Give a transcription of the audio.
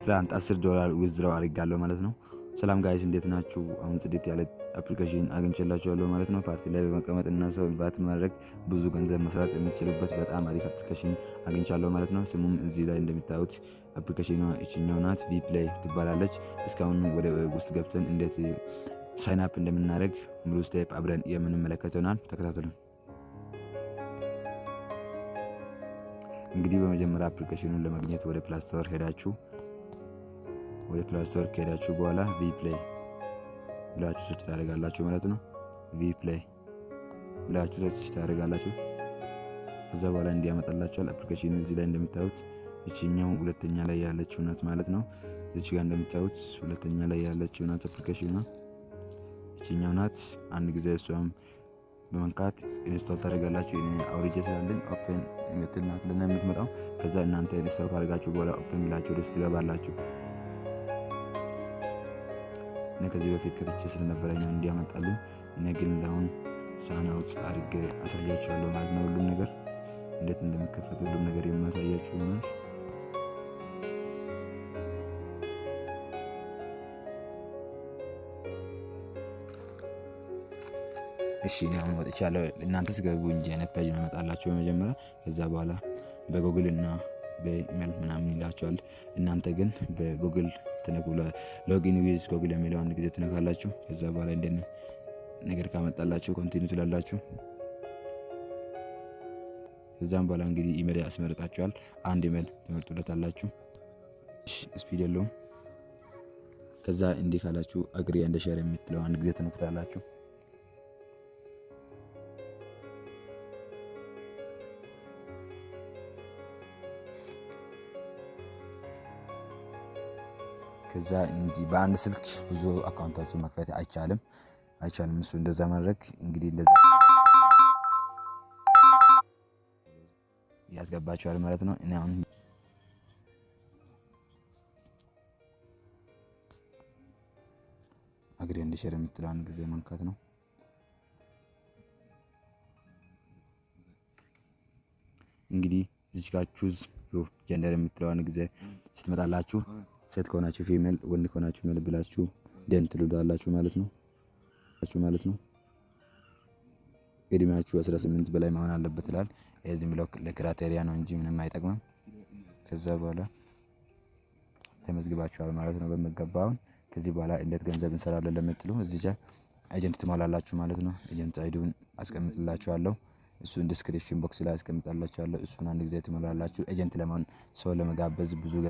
ትላንት $10 ዊዝድራው አድርጋለሁ ማለት ነው። ሰላም ጋይስ እንዴት ናችሁ? አሁን ጽድት ያለ አፕሊኬሽን አግኝቼላችኋለሁ ማለት ነው። ፓርቲ ላይ በመቀመጥ እና ሰው ኢንቫይት ማድረግ ብዙ ገንዘብ መስራት የምትችሉበት በጣም አሪፍ አፕሊኬሽን አግኝቻለሁ ማለት ነው። ስሙም እዚህ ላይ እንደምታዩት አፕሊኬሽኗ እቺኛው ናት፣ ቪፕላይ ትባላለች። እስካሁን ወደ ውስጥ ገብተን እንዴት ሳይን አፕ እንደምናደርግ ሙሉ ስቴፕ አብረን የምንመለከት ይሆናል። ተከታተሉን። እንግዲህ በመጀመሪያ አፕሊኬሽኑን ለማግኘት ወደ ፕሌይ ስቶር ሄዳችሁ ከሄዳችሁ በኋላ ቪፕላይ ብላችሁ ሰርች ታደርጋላችሁ ማለት ነው። ቪፕላይ ብላችሁ ሰርች ታደርጋላችሁ። ከዛ በኋላ እንዲያመጣላችኋል አፕሊኬሽኑ እዚህ ላይ እንደምታዩት እቺኛው ሁለተኛ ላይ ያለችው ናት ማለት ነው። እዚህ ጋር እንደምታዩት ሁለተኛ ላይ ያለችው ናት አፕሊኬሽኑ እቺኛው ናት። አንድ ጊዜ እሷም በመንካት ኢንስቶል ታደርጋላችሁ። እኔ አውርጄ ስላለኝ ኦፕን የምትልናት ለና የምትመጣው ከዛ እናንተ ኢንስቶል ካደረጋችሁ በኋላ ኦፕን ብላችሁ ወደ ውስጥ ትገባላችሁ። እኔ ከዚህ በፊት ከፍቼ ስለነበረኝ ነው እንዲያመጣልኝ። እኔ ግን አሁን ሳን አውት አድርጌ አሳያችኋለሁ ማለት ነው። ሁሉም ነገር እንዴት እንደሚከፈት ሁሉም ነገር የማሳያችሁ ይሆናል። እሺ እኔ አሁን ወጥቻለሁ። እናንተ ስገቡ እንጂ አይነት ፔጅ ያመጣላችሁ በመጀመሪያ። ከዛ በኋላ በጉግል እና በኢሜል ምናምን ይላችኋል። እናንተ ግን በጉግል ተነኩላ ሎጊን ዊዝ ጉግል የሚለው አንድ ጊዜ ትነካላችሁ። ከዛ በኋላ እንደነ ነገር ካመጣላችሁ ኮንቲኒው ትላላችሁ። ከዛም በኋላ እንግዲህ ኢሜል ያስመርጣችኋል። አንድ ኢሜል ትመርጡለታላችሁ። ስፒድ የለውም። ከዛ እንዲህ ካላችሁ አግሪ ኤንድ ሼር የምትለው አንድ ጊዜ ትነኩታላችሁ። ከዛ እንጂ በአንድ ስልክ ብዙ አካውንቶችን መክፈት አይቻልም። እሱ እንደዛ ማድረግ እንግዲህ እንደዛ ያስገባችኋል ማለት ነው። እኔ አሁን አግሪ ኤንድ ሼር የምትለው አንድ ጊዜ መንካት ነው። እንግዲህ እዚህ ጋር ቹዝ ዩር ጀንደር የምትለው አንድ ጊዜ ስትመጣላችሁ ሴት ከሆናችሁ ፊሜል፣ ወንድ ከሆናችሁ ሜል ብላችሁ ደን ትሉታላችሁ ማለት ነው። እድሜያችሁ 18 በላይ መሆን አለበት ይላል። እዚህ ብሎክ ለክራይቴሪያ ነው እንጂ ምንም አይጠቅምም። ከዛ በኋላ ተመዝግባችኋል ማለት ነው በመገባው። ከዚህ በኋላ እንዴት ገንዘብ እንሰራለን ለምትሉ እዚህ ጋር ኤጀንት ትሞላላችሁ ማለት ነው። ኤጀንት አይዲውን አስቀምጥላችኋለሁ። እሱን ዲስክሪፕሽን ቦክስ ላይ አስቀምጣላችኋለሁ። እሱን አንድ ጊዜ ትሞላላችሁ። ኤጀንት ለማን ሰው ለመጋበዝ ብዙ